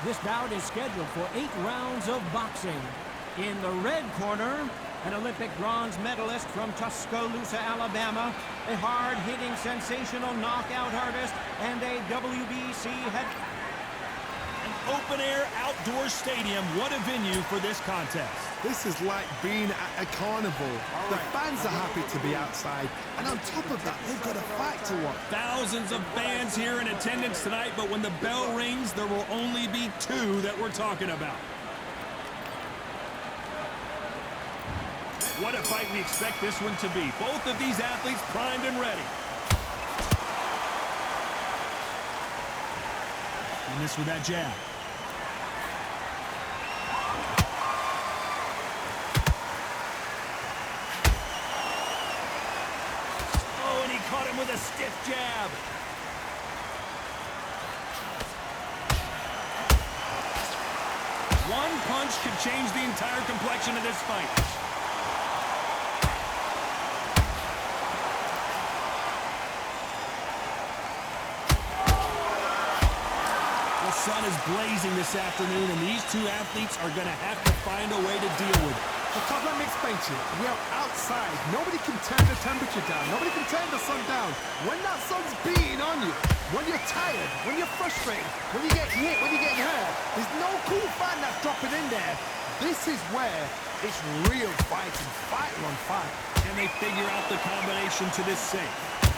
This bout is scheduled for 8 rounds of boxing. In the red corner, an Olympic bronze medalist from Tuscaloosa, Alabama, a hard-hitting, sensational knockout artist, and a WBC head... An open-air outdoor stadium. What a venue for this contest. This is like being at a carnival. The fans are happy to be outside, and on top of that, they've got a fight to watch. Thousands of fans here in attendance tonight, but when the bell rings, there will only be 2 that we're talking about. What a fight we expect this one to be. Both of these athletes primed and ready. And this with that jab. Oh, and he caught him with a stiff jab. One punch could change the entire complexion of this fight. The sun is blazing this afternoon, and these 2 athletes are going to have to find a way to deal with it. Because let me explain to you, we are outside. Nobody can turn the temperature down. Nobody can turn the sun down. When that sun's beating on you, when you're tired, when you're frustrated, when you get hit, when you're getting hurt, there's no cool fan that's dropping in there. This is where it's real fighting, fight on fight. Can they figure out the combination to this save?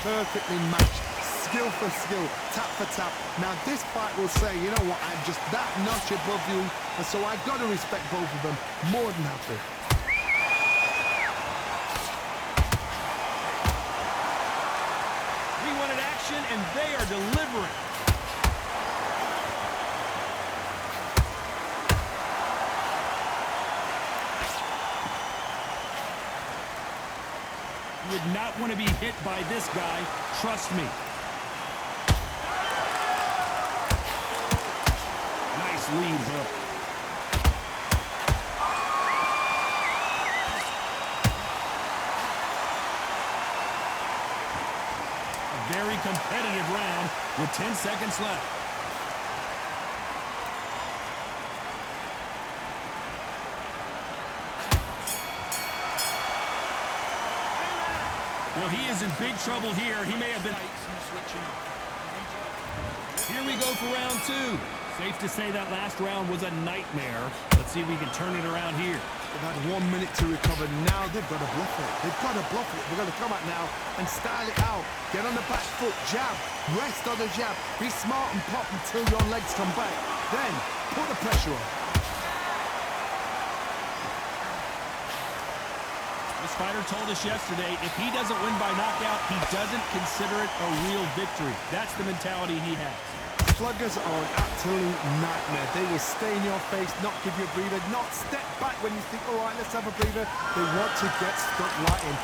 Perfectly matched. Skill for skill, tap for tap. Now this fight will say, you know what, I'm just that notch above you, and so I've got to respect both of them more than happy. We wanted action, and they are delivering. You would not want to be hit by this guy, trust me. Lead hook. A very competitive round with 10 seconds left. Well, he is in big trouble here. He may have been... Here we go for round 2. Safe to say that last round was a nightmare. Let's see if we can turn it around here. They've had 1 minute to recover. Now they've got to bluff it. They've got to bluff it. We're going to come out now and style it out. Get on the back foot, jab, rest on the jab. Be smart and pop until your legs come back. Then put the pressure on. This fighter told us yesterday, if he doesn't win by knockout, he doesn't consider it a real victory. That's the mentality he has. Sluggers are an absolute nightmare. They will stay in your face, not give you a breather, not step back when you think, all right, let's have a breather. They want to get stuck right in.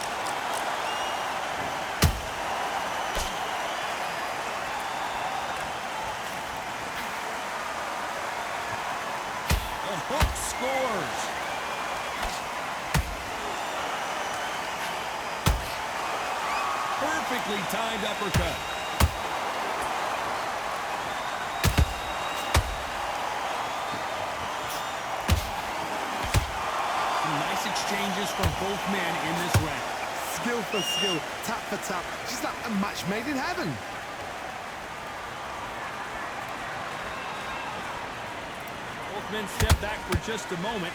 The hook scores. Perfectly timed uppercut. Exchanges from both men in this round. Skill for skill, tap for tap. Just like a match made in heaven. Both men step back for just a moment.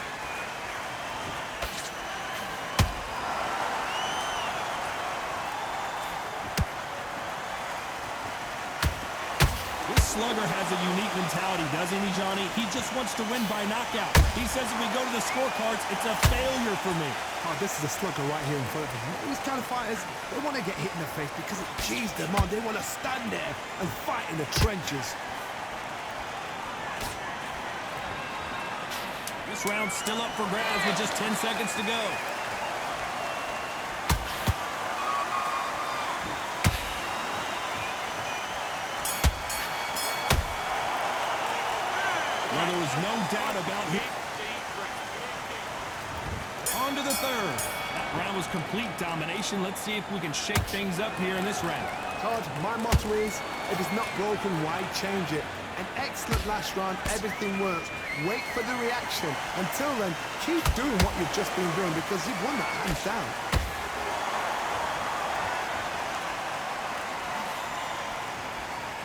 Slugger has a unique mentality, doesn't he, Johnny? He just wants to win by knockout. He says if we go to the scorecards, it's a failure for me. Oh, this is a slugger right here in front of him. These kind of fighters, they want to get hit in the face because it cheese them on. They want to stand there and fight in the trenches. This round's still up for grabs with just 10 seconds to go. Well, there was no doubt about him. On to the third. That round was complete domination. Let's see if we can shake things up here in this round. Todd, my motto is, if it's not broken, why change it? An excellent last round. Everything works. Wait for the reaction. Until then, keep doing what you've just been doing because you've won that hands down.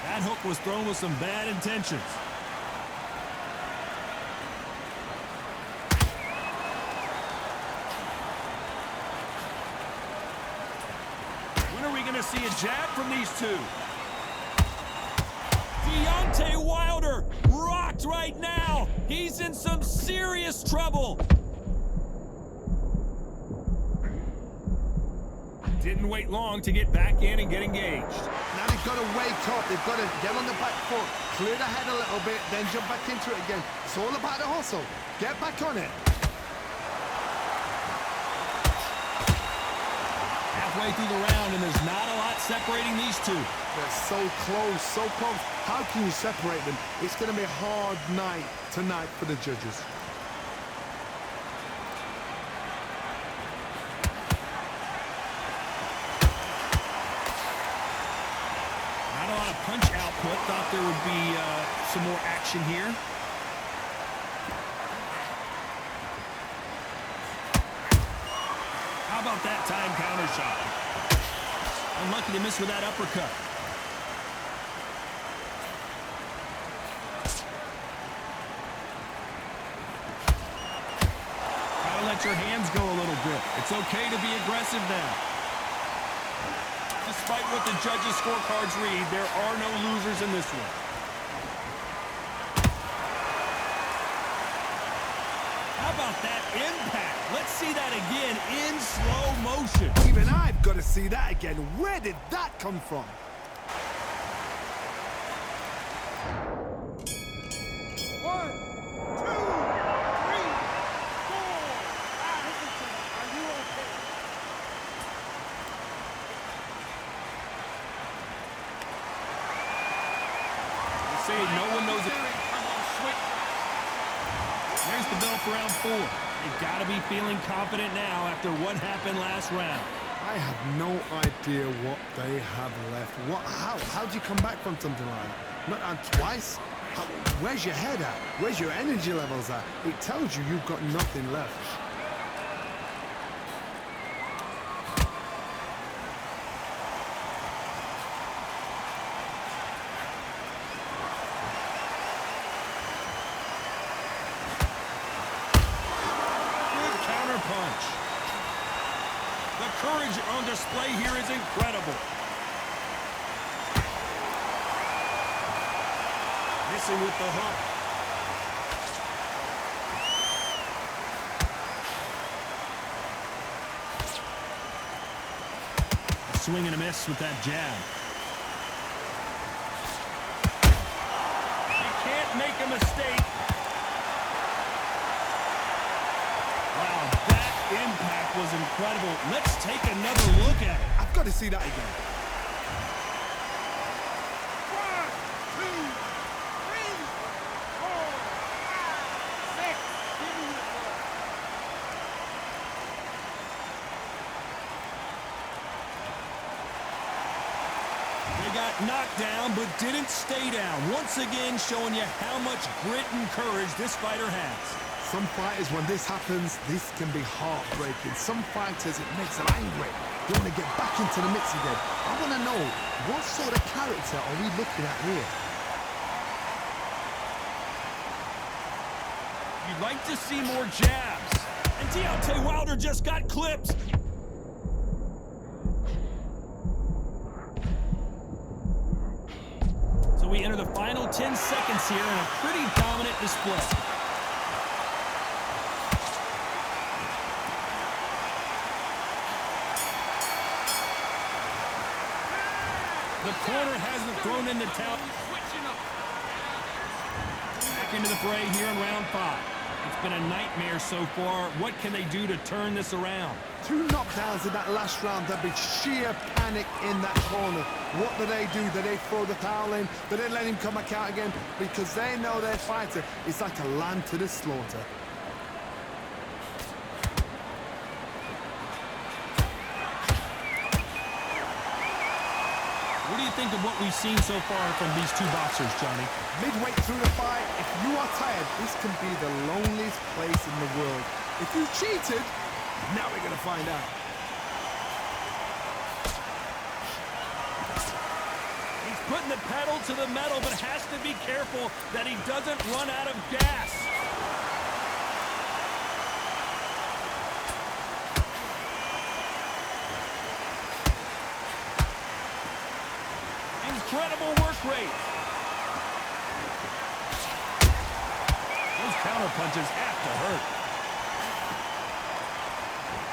That hook was thrown with some bad intentions. When are we going to see a jab from these two? Deontay Wilder rocked right now. He's in some serious trouble. Didn't wait long to get back in and get engaged. Now they've got to wake up. They've got to get on the back foot, clear the head a little bit, then jump back into it again. It's all about the hustle. Get back on it. Halfway through the round, and there's not a lot separating these two. They're so close, so close. How can you separate them? It's going to be a hard night tonight for the judges. Not a lot of punch output. Thought there would be some more action here. How about that time counter shot? Unlucky to miss with that uppercut. Gotta let your hands go a little bit. It's okay to be aggressive now. Despite what the judges' scorecards read, there are no losers in this one. How about that impact? Let's see that again in slow motion. Even I've got to see that again. Where did that come from? One, two, three, four. Are you okay? They say no one knows it. There's the bell for round 4. They've got to be feeling confident now after what happened last round. I have no idea what they have left. How do you come back from something like that? Not on twice? Where's your head at? Where's your energy levels at? It tells you you've got nothing left. Punch. The courage on display here is incredible. Missing with the hook. A swing and a miss with that jab. You can't make a mistake. Impact was incredible. Let's take another look at it. I've got to see that again. 1, 2, 3, 4, 5, 6. Give me the ball. They got knocked down, but didn't stay down. Once again, showing you how much grit and courage this fighter has. Some fighters, when this happens, this can be heartbreaking. Some fighters, it makes them angry. They want to get back into the mix again. I want to know, what sort of character are we looking at here? You'd like to see more jabs. And Deontay Wilder just got clipped. So we enter the final 10 seconds here in a pretty dominant display. The corner hasn't thrown in the towel. Back into the fray here in round 5. It's been a nightmare so far. What can they do to turn this around? 2 knockdowns in that last round. There'll be sheer panic in that corner. What do? Do they throw the towel in? Do they let him come back out again? Because they know their fighter is like a lamb to the slaughter. What do you think of what we've seen so far from these two boxers, Johnny? Midway through the fight, if you are tired, this can be the loneliest place in the world. If you cheated, now we're going to find out. He's putting the pedal to the metal, but has to be careful that he doesn't run out of gas. Incredible work rate. Those counter punches have to hurt.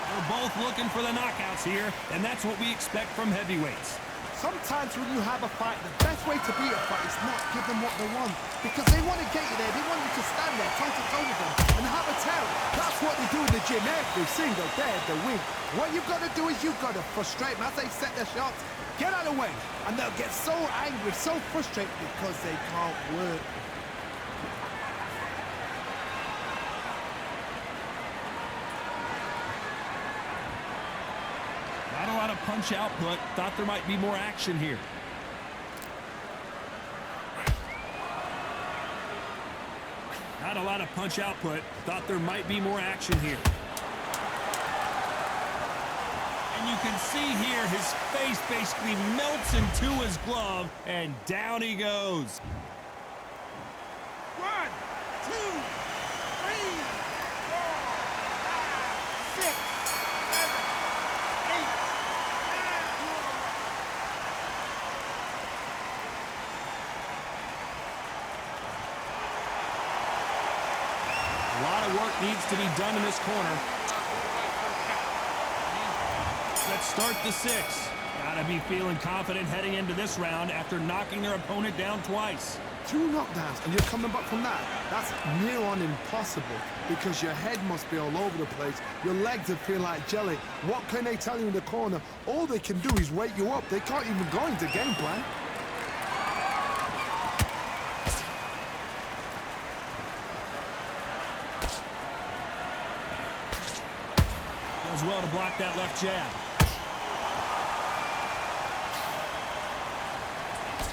They're both looking for the knockouts here, and that's what we expect from heavyweights. Sometimes when you have a fight, the best way to beat a fight is not give them what they want. Because they want to get you there. They want you to stand there toe-to-toe with them and have a tell. That's what they do in the gym every single day of the week. What you've got to do is you've got to frustrate them as they set their shots. Get out of the way. And they'll get so angry, so frustrated because they can't work. Not a lot of punch output. Thought there might be more action here. Not a lot of punch output. Thought there might be more action here. And you can see here his face basically melts into his glove, and down he goes. 1, 2, 3, 4, 5, 6, 7, 8, 9. A lot of work needs to be done in this corner. Let's start the 6. Gotta be feeling confident heading into this round after knocking their opponent down twice. 2 knockdowns and you're coming back from that. That's near on impossible because your head must be all over the place. Your legs would feel like jelly. What can they tell you in the corner? All they can do is wake you up. They can't even go into game plan. Does well to block that left jab.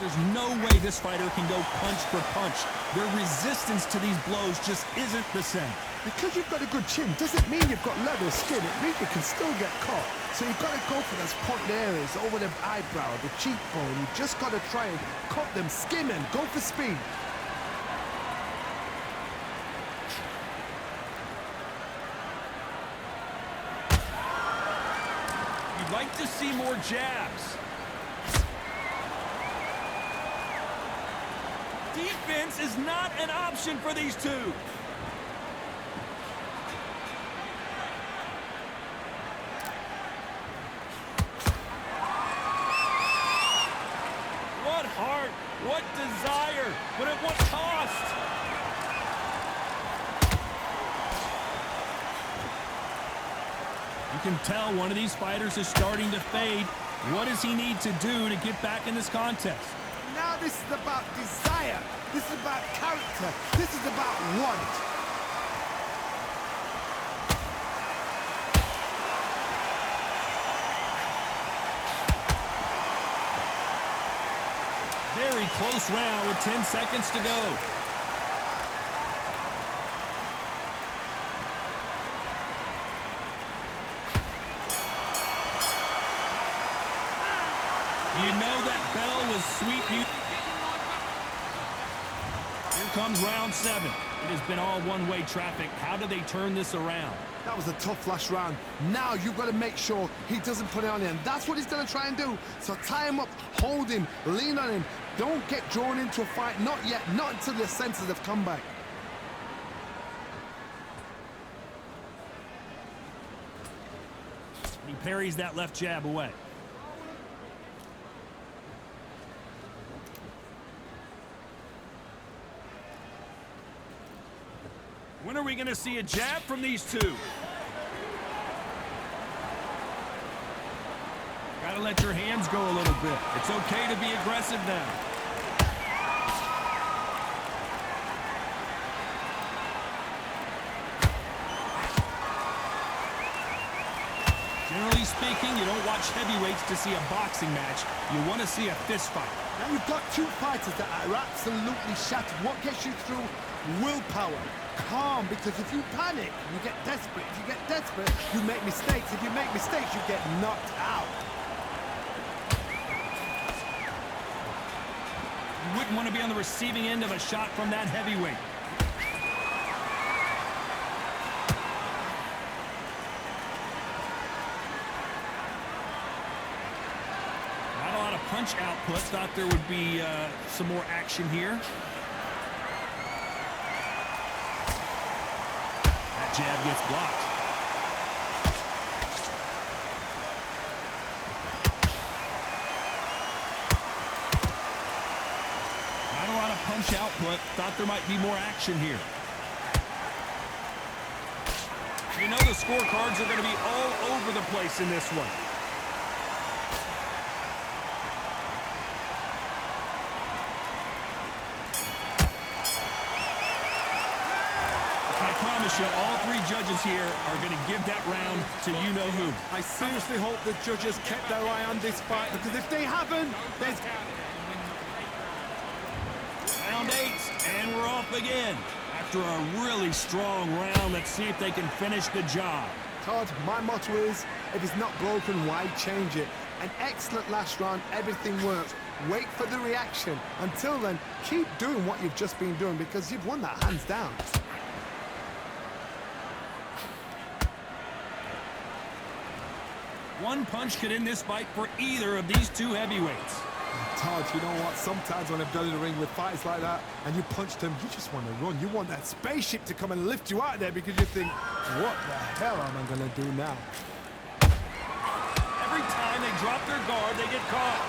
There's no way this fighter can go punch for punch. Their resistance to these blows just isn't the same. Because you've got a good chin doesn't mean you've got leather skin. It means you can still get caught. So you've got to go for those point areas over the eyebrow, the cheekbone. You just got to try and cut them, skim and go for speed. You'd like to see more jabs. Defense is not an option for these two. What heart, what desire, but at what cost? You can tell one of these fighters is starting to fade. What does he need to do to get back in this contest? Now this is about desire. This is about character. This is about want. Very close round with 10 seconds to go. You know that bell was sweet. Here comes round 7. It has been all one-way traffic. How do they turn this around? That was a tough last round. Now you've got to make sure he doesn't put it on him. That's what he's going to try and do. So tie him up, hold him, lean on him. Don't get drawn into a fight. Not yet. Not until the senses have come back. He parries that left jab away. When are we going to see a jab from these two? Got to let your hands go a little bit. It's okay to be aggressive now. Generally speaking, you don't watch heavyweights to see a boxing match. You want to see a fist fight. Now you've got two fighters that are absolutely shattered. What gets you through? Willpower. Calm, because if you panic, you get desperate. If you get desperate, you make mistakes. If you make mistakes, you get knocked out. You wouldn't want to be on the receiving end of a shot from that heavyweight. Not a lot of punch output. Thought there would be some more action here. That jab gets blocked. Punch output. Thought there might be more action here. You know the scorecards are going to be all over the place in this one. I promise you, all three judges here are going to give that round to you-know-who. I seriously hope the judges kept their eye on this fight, because if they haven't, there's... Round 8, and we're off again. After a really strong round, let's see if they can finish the job. Todd, my motto is, if it's not broken, why change it? An excellent last round, everything works. Wait for the reaction. Until then, keep doing what you've just been doing, because you've won that hands down. One punch could end this fight for either of these two heavyweights. Todd, you know what? Sometimes when I've done in the ring with fights like that, and you punch them, you just want to run. You want that spaceship to come and lift you out of there, because you think, what the hell am I going to do now? Every time they drop their guard, they get caught.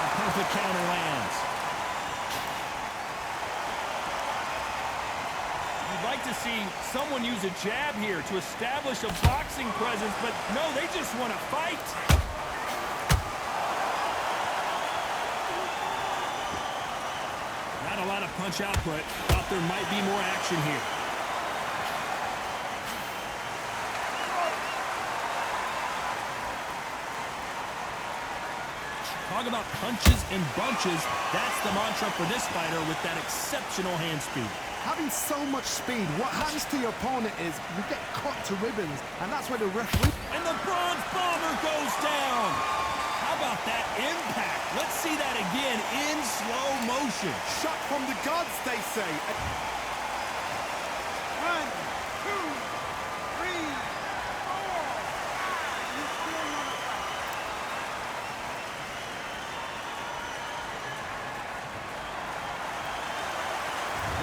A perfect counter lands. You'd like to see someone use a jab here to establish a boxing presence, but no, they just want to fight. Not a lot of punch output. Thought there might be more action here. Talk about punches and bunches. That's the mantra for this fighter with that exceptional hand speed. Having so much speed, what happens to your opponent is you get cut to ribbons, and that's where the referee... And the bronze bomber goes down. How about that impact? Let's see that again in slow motion. Shot from the gods, they say. 1, 2, 3, 4.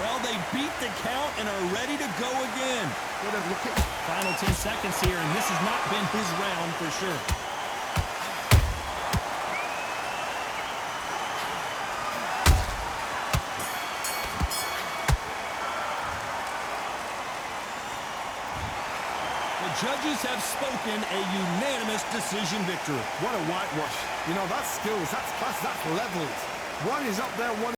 Well, they beat the count and are ready to go again. Final 10 seconds here, and this has not been his round for sure. The judges have spoken, a unanimous decision victory. What a whitewash. You know, that's skills, that's class, that's levels. One is up there, one